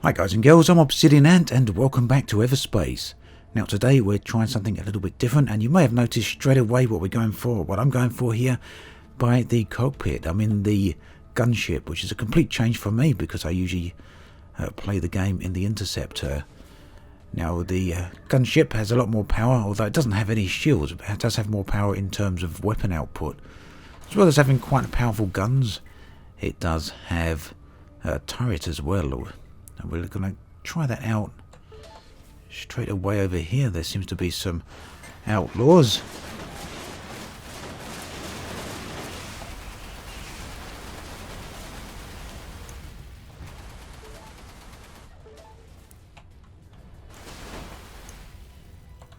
Hi guys and girls, I'm Obsidian Ant and welcome back to Everspace. Now today we're trying something a little bit different, and you may have noticed straight away what we're going for. What I'm going for here by the cockpit. I'm in the Gunship, which is a complete change for me because I usually play the game in the Interceptor. Now the Gunship has a lot more power, although it doesn't have any shields, but it does have more power in terms of weapon output. As well as having quite powerful guns, it does have a turret as well. And we're going to try that out straight away over here. There seems to be some outlaws.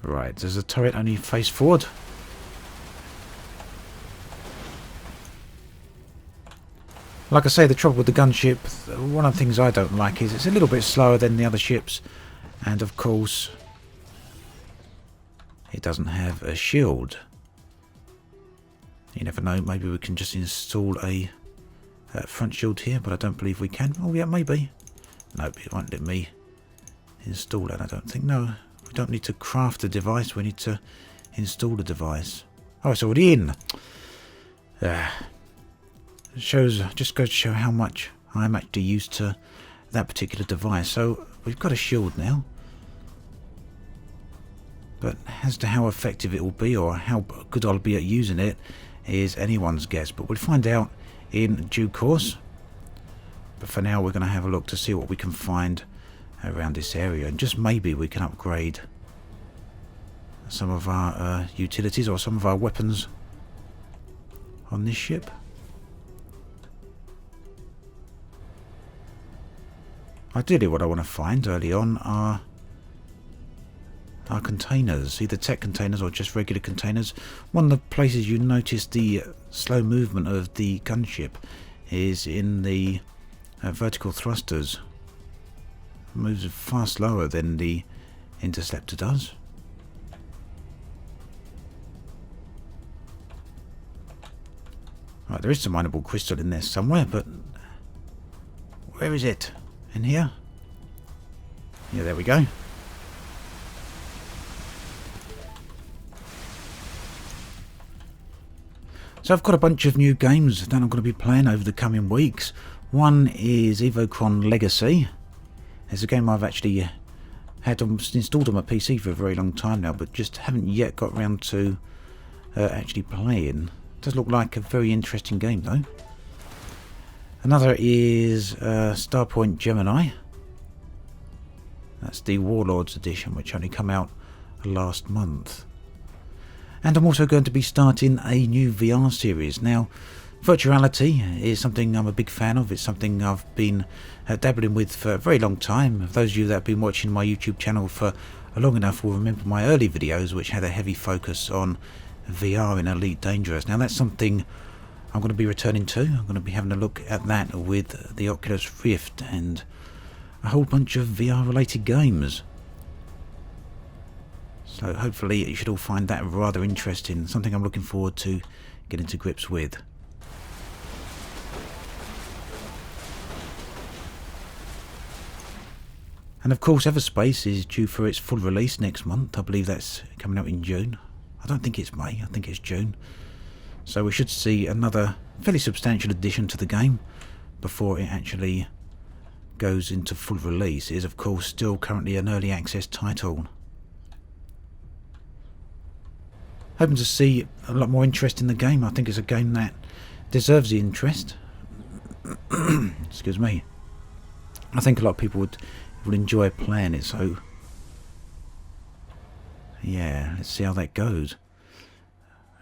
Right, does the turret only face forward? Like I say, the trouble with the Gunship, one of the things I don't like is it's a little bit slower than the other ships, and of course it doesn't have a shield. You never know, maybe we can just install a front shield here, but I don't believe we can. Oh yeah, maybe. Nope, it won't let me install it, I don't think. No, we don't need to craft a device, we need to install the device. Oh, it's already in. Just goes to show how much I'm actually used to that particular device. So we've got a shield now, but as to how effective it will be or how good I'll be at using it is anyone's guess, but we'll find out in due course. But for now we're going to have a look to see what we can find around this area, and just maybe we can upgrade some of our utilities or some of our weapons on this ship. Ideally what I want to find early on are containers, either tech containers or just regular containers. One of the places you notice the slow movement of the Gunship is in the vertical thrusters. It moves far slower than the Interceptor does. Right, there is some mineable crystal in there somewhere, but where is it? In here? Yeah, there we go. So I've got a bunch of new games that I'm going to be playing over the coming weeks. One is Evocron Legacy. It's a game I've actually had installed on my PC for a very long time now, but just haven't yet got around to actually playing. It does look like a very interesting game though. Another is Starpoint Gemini. That's the Warlords edition, which only came out last month. And I'm also going to be starting a new VR series. Now, virtuality is something I'm a big fan of. It's something I've been dabbling with for a very long time. Those of you that have been watching my YouTube channel for long enough will remember my early videos, which had a heavy focus on VR in Elite Dangerous. Now, that's something I'm going to be returning to. I'm going to be having a look at that with the Oculus Rift and a whole bunch of VR related games. So hopefully you should all find that rather interesting. Something I'm looking forward to getting to grips with. And of course Everspace is due for its full release next month. I believe that's coming out in June. I don't think it's May, I think it's June. So we should see another fairly substantial addition to the game before it actually goes into full release. It is of course still currently an early access title. Hoping to see a lot more interest in the game. I think it's a game that deserves the interest. Excuse me. I think a lot of people would enjoy playing it, so yeah, let's see how that goes.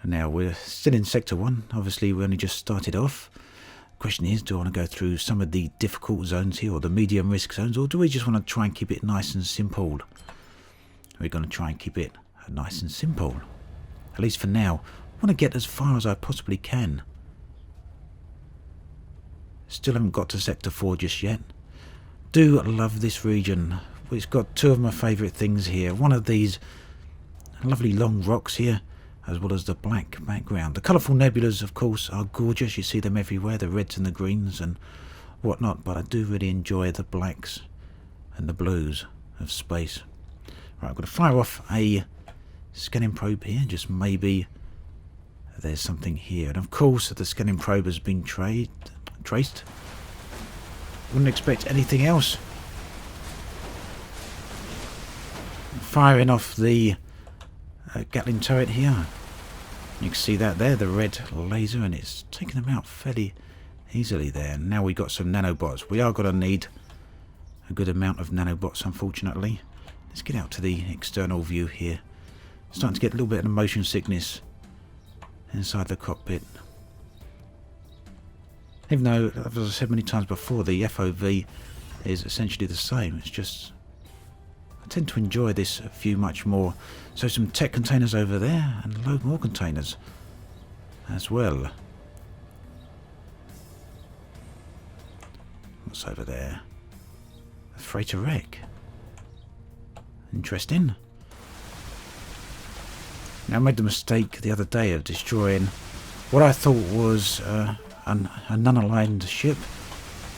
Now we're still in Sector 1, obviously we only just started off. The question is, do I want to go through some of the difficult zones here, or the medium risk zones, or do we just want to try and keep it nice and simple? We're going to try and keep it nice and simple, at least for now. I want to get as far as I possibly can. Still haven't got to Sector 4 just yet. Do love this region. It's got two of my favourite things here. One of these lovely long rocks here, as well as the black background. The colourful nebulas, of course, are gorgeous. You see them everywhere, the reds and the greens and whatnot, but I do really enjoy the blacks and the blues of space. Right, I'm going to fire off a scanning probe here, just maybe there's something here. And of course the scanning probe has been traced. Wouldn't expect anything else. Firing off the Gatling turret here. You can see that there, the red laser, and it's taking them out fairly easily there. Now we've got some nanobots. We are going to need a good amount of nanobots, unfortunately. Let's get out to the external view here. Starting to get a little bit of motion sickness inside the cockpit. Even though, as I said many times before, the FOV is essentially the same. It's just, I tend to enjoy this view much more. So some tech containers over there, and load more containers as well. What's over there? A freighter wreck. Interesting. Now I made the mistake the other day of destroying what I thought was a non-aligned ship,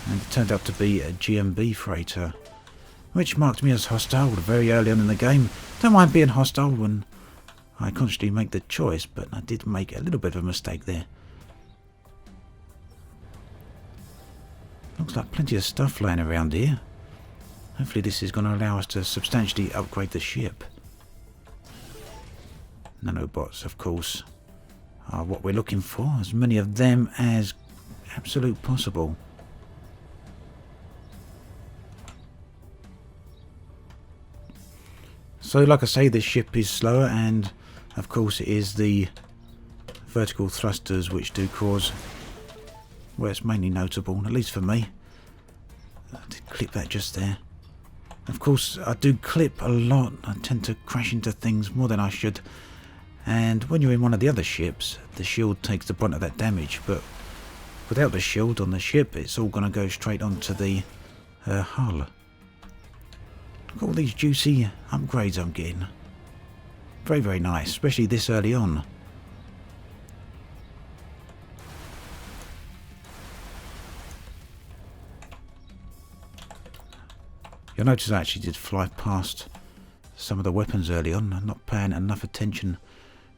and it turned out to be a GMB freighter, which marked me as hostile very early on in the game. Don't mind being hostile when I consciously make the choice, but I did make a little bit of a mistake there. Looks like plenty of stuff lying around here. Hopefully this is going to allow us to substantially upgrade the ship. Nanobots, of course, are what we're looking for. As many of them as absolute possible. So like I say, this ship is slower, and of course it is the vertical thrusters which do cause, well, it's mainly notable, at least for me. I did clip that just there. Of course I do clip a lot. I tend to crash into things more than I should, and when you're in one of the other ships, the shield takes the brunt of that damage, but without the shield on the ship, it's all going to go straight onto the hull. Look at all these juicy upgrades I'm getting. Very, very nice, especially this early on. You'll notice I actually did fly past some of the weapons early on. I'm not paying enough attention,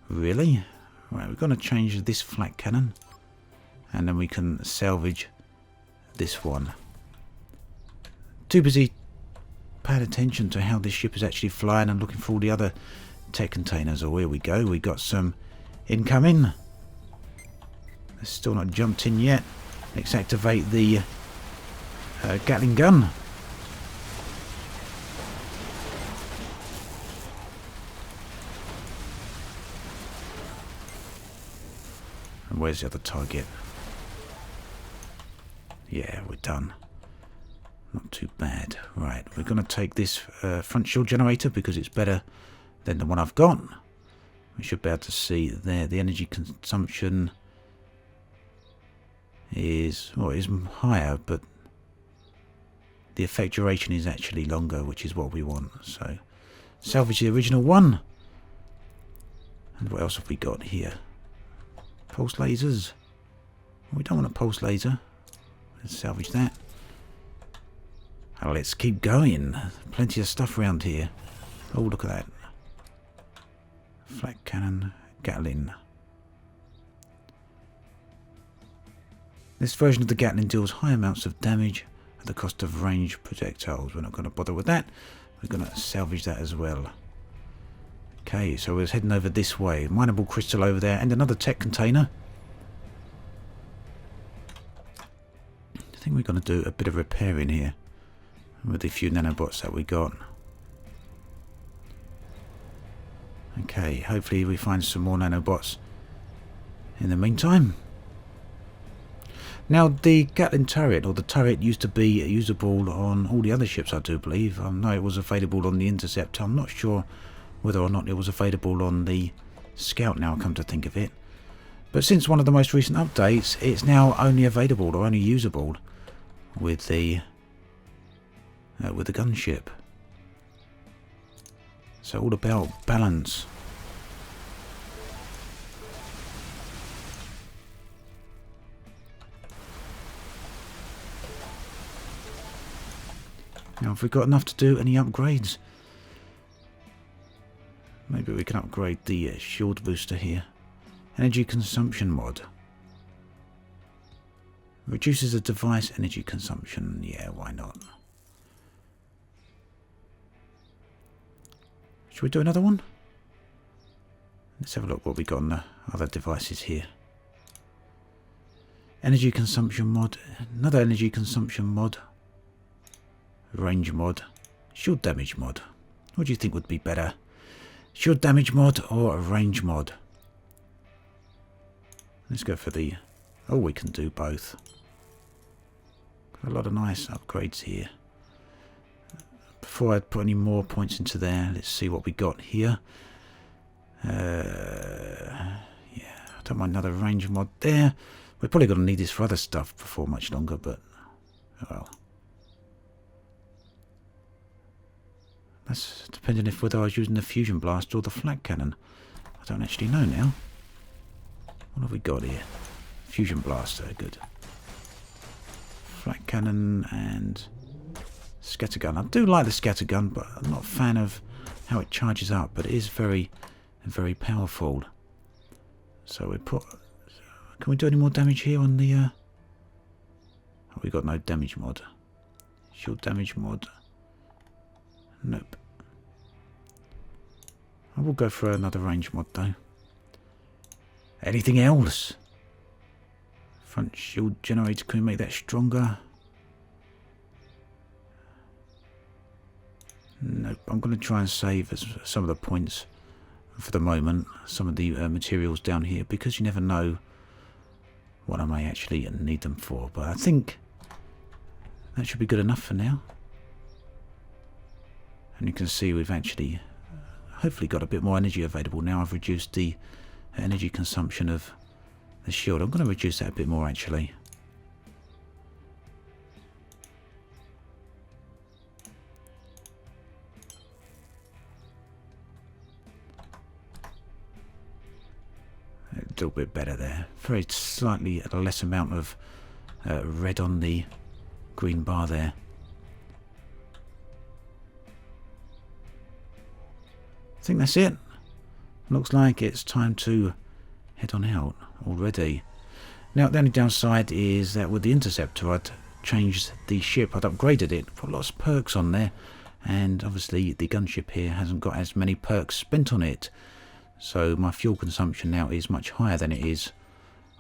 really. Right, we're going to change this flak cannon, and then we can salvage this one. Too busy paying attention to how this ship is actually flying and looking for all the other tech containers. Oh, here we go. We got some incoming. They're still not jumped in yet. Let's activate the Gatling gun. And where's the other target? Yeah, we're done. Not too bad. Right, we're going to take this front shield generator because it's better than the one I've got. We should be able to see there the energy consumption is, well, it is higher, but the effect duration is actually longer, which is what we want. So salvage the original one. And what else have we got here? Pulse lasers. We don't want a pulse laser. Let's salvage that. Let's keep going. Plenty of stuff around here. Oh, look at that. Flak cannon, Gatling. This version of the Gatling deals high amounts of damage at the cost of ranged projectiles. We're not going to bother with that. We're going to salvage that as well. Okay, so we're heading over this way. Mineable crystal over there, and another tech container. I think we're going to do a bit of repairing here with the few nanobots that we got. Okay, hopefully we find some more nanobots in the meantime. Now, the Gatling turret, or the turret, used to be usable on all the other ships, I do believe. I know it was available on the Intercept. I'm not sure whether or not it was available on the Scout now, I come to think of it. But since one of the most recent updates, it's now only available or only usable with the gunship. So all about balance. Now, have we got enough to do any upgrades? Maybe we can upgrade the shield booster here. Energy consumption mod. Reduces the device energy consumption. Yeah, why not? Should we do another one? Let's have a look what we got on the other devices here. Energy consumption mod. Another energy consumption mod. Range mod. Shield damage mod. What do you think would be better? Shield damage mod or a range mod? Let's go for the... Oh, we can do both. Got a lot of nice upgrades here. Before I put any more points into there, let's see what we got here. Yeah, I don't mind another range mod there. We're probably going to need this for other stuff before much longer, but oh well. That's depending if whether I was using the fusion blast or the flak cannon. I don't actually know now. What have we got here? Fusion blaster, good. Flak cannon and scattergun. I do like the scattergun, but I'm not a fan of how it charges up, but it is very, very powerful. So we put... Can we do any more damage here on the... Oh, we got no damage mod. Shield damage mod. Nope. I will go for another range mod though. Anything else? Front shield generator, can we make that stronger? Nope, I'm going to try and save some of the points for the moment. Some of the materials down here, because you never know what I may actually need them for. But I think that should be good enough for now. And you can see we've actually hopefully got a bit more energy available now. I've reduced the energy consumption of the shield. I'm going to reduce that a bit more actually. A little bit better there. Very slightly less amount of red on the green bar there. I think that's it. Looks like it's time to head on out already. Now the only downside is that with the interceptor I'd changed the ship, I'd upgraded it, put lots of perks on there, and obviously the gunship here hasn't got as many perks spent on it, so my fuel consumption now is much higher than it is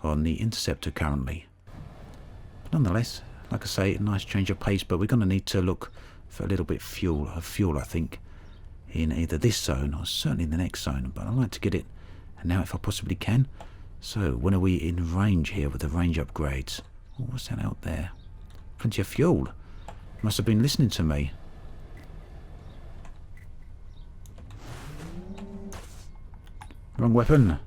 on the interceptor currently. But nonetheless, like I say, a nice change of pace, but we're going to need to look for a little bit of fuel I think, in either this zone or certainly in the next zone, but I'd like to get it now if I possibly can. So when are we in range here with the range upgrades? Oh, what's that out there? Plenty of fuel. Must have been listening to me. Wrong weapon.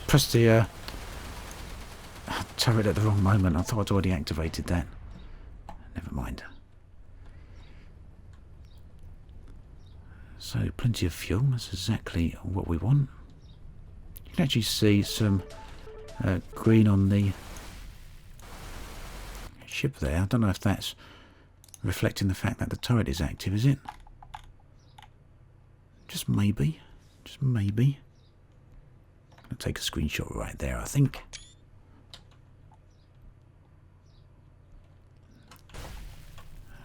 Pressed the turret at the wrong moment. I thought I'd already activated that. Never mind. So, plenty of fuel. That's exactly what we want. You can actually see some green on the ship there. I don't know if that's reflecting the fact that the turret is active, is it? Just maybe. Just maybe. I'll take a screenshot right there, I think.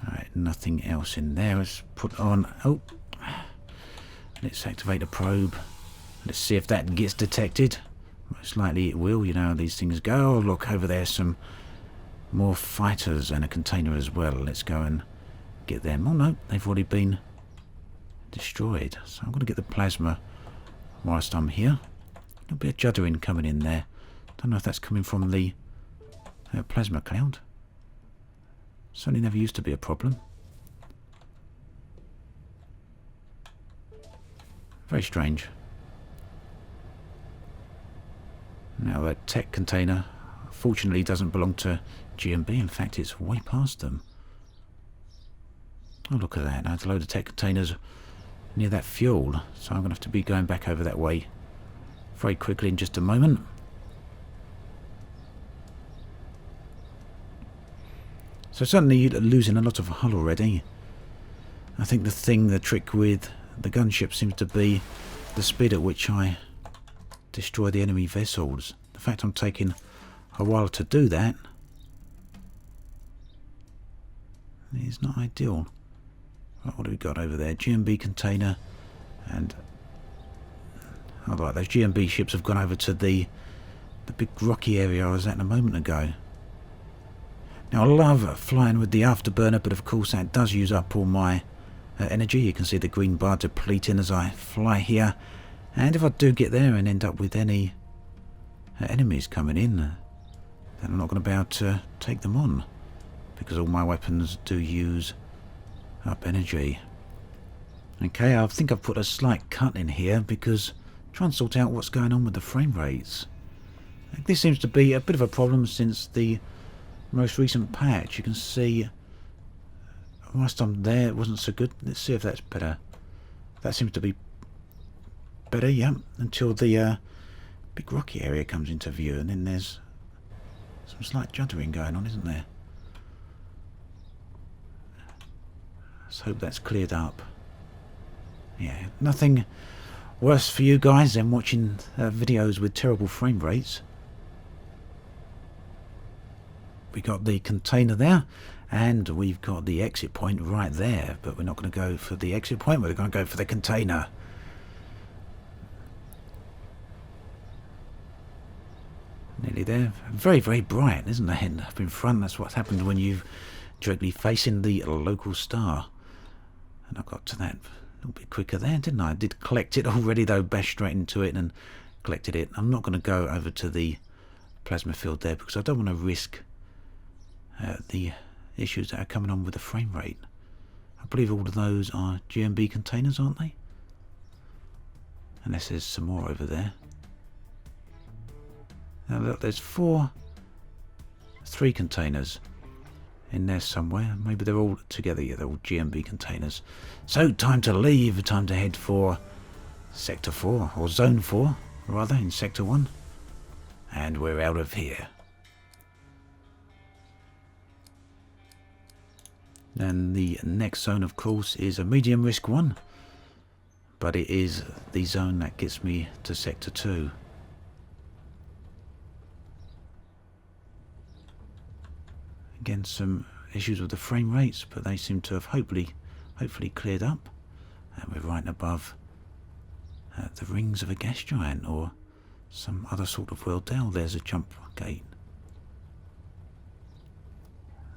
Alright, nothing else in there. Let's put on... Oh! Let's activate a probe. Let's see if that gets detected. Most likely it will, you know how these things go. Oh, look, over there some more fighters and a container as well. Let's go and get them. Oh no, they've already been destroyed. So I'm going to get the plasma whilst I'm here. A bit of juddering coming in there. Don't know if that's coming from the plasma cloud. Certainly never used to be a problem. Very strange. Now that tech container, Fortunately, it doesn't belong to G&B. In fact, it's way past them. Oh, look at that. There's a load of tech containers near that fuel. So I'm going to have to be going back over that way very quickly in just a moment. So certainly losing a lot of hull already. I think the trick with the gunship seems to be the speed at which I destroy the enemy vessels. The fact I'm taking a while to do that is not ideal. Right, what have we got over there? G&B container, and oh, right, those G&B ships have gone over to the big rocky area I was at a moment ago. Now I love flying with the afterburner, but of course that does use up all my energy. You can see the green bar depleting as I fly here, and if I do get there and end up with any enemies coming in, then I'm not going to be able to take them on, because all my weapons do use up energy. Okay, I think I've put a slight cut in here because try and sort out what's going on with the frame rates. This seems to be a bit of a problem since the most recent patch. You can see whilst I'm there it wasn't so good. Let's see if that's better. That seems to be better, yeah, until the big rocky area comes into view, and then there's some slight juddering going on, isn't there? Let's hope that's cleared up. Yeah, nothing worse for you guys than watching videos with terrible frame rates. We got the container there, and we've got the exit point right there, but we're not going to go for the exit point, we're going to go for the container. Nearly there. Very, very bright, isn't it? Up in front, that's what happened when you're directly facing the local star. And I got to that a little bit quicker there, didn't I? I did collect it already, though, bashed straight into it and collected it. I'm not going to go over to the plasma field there because I don't want to risk the issues that are coming on with the frame rate. I believe all of those are G&B containers, aren't they? Unless there's some more over there. Now look, there's three containers in there somewhere. Maybe they're all together. Yeah, they're all G&B containers. So time to leave. Time to head for Sector 4, or Zone 4 rather, in Sector 1. And we're out of here. And the next zone, of course, is a medium risk one, but it is the zone that gets me to Sector 2. Again, some issues with the frame rates, but they seem to have hopefully cleared up. And we're right above the rings of a gas giant or some other sort of world. There's a jump gate.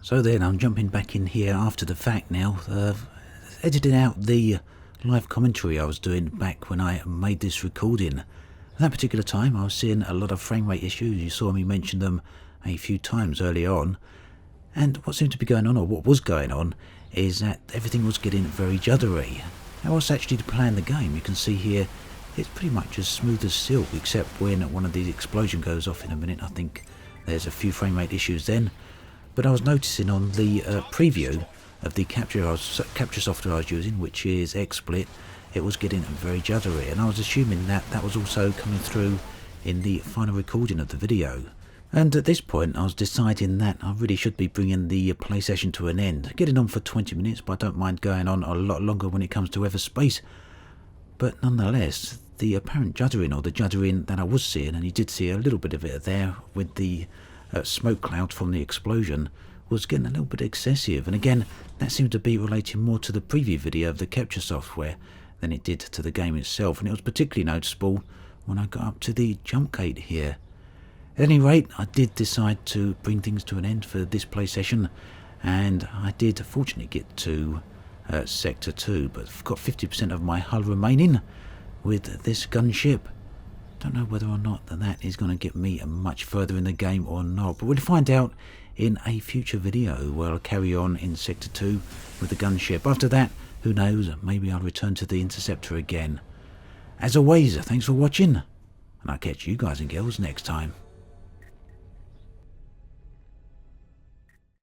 So then I'm jumping back in here after the fact now, editing out the live commentary I was doing back when I made this recording. At that particular time I was seeing a lot of frame rate issues. You saw me mention them a few times early on. And what seemed to be going on, or what was going on, is that everything was getting very juddery. How else actually to plan the game? You can see here it's pretty much as smooth as silk, except when one of these explosions goes off in a minute. I think there's a few frame rate issues then. But I was noticing on the preview of the capture software I was using, which is XSplit, it was getting very juddery, and I was assuming that that was also coming through in the final recording of the video. And at this point I was deciding that I really should be bringing the play session to an end. Getting on for 20 minutes, but I don't mind going on a lot longer when it comes to Everspace. But nonetheless, the apparent juddering, or the juddering that I was seeing, and you did see a little bit of it there with the smoke cloud from the explosion, was getting a little bit excessive. And again, that seemed to be relating more to the preview video of the capture software than it did to the game itself, and it was particularly noticeable when I got up to the jump gate here. At any rate, I did decide to bring things to an end for this play session, and I did fortunately get to Sector 2, but I've got 50% of my hull remaining with this gunship. Don't know whether or not that is going to get me much further in the game or not, but we'll find out in a future video where I'll carry on in Sector 2 with the gunship. After that, who knows, maybe I'll return to the interceptor again. As always, thanks for watching, and I'll catch you guys and girls next time.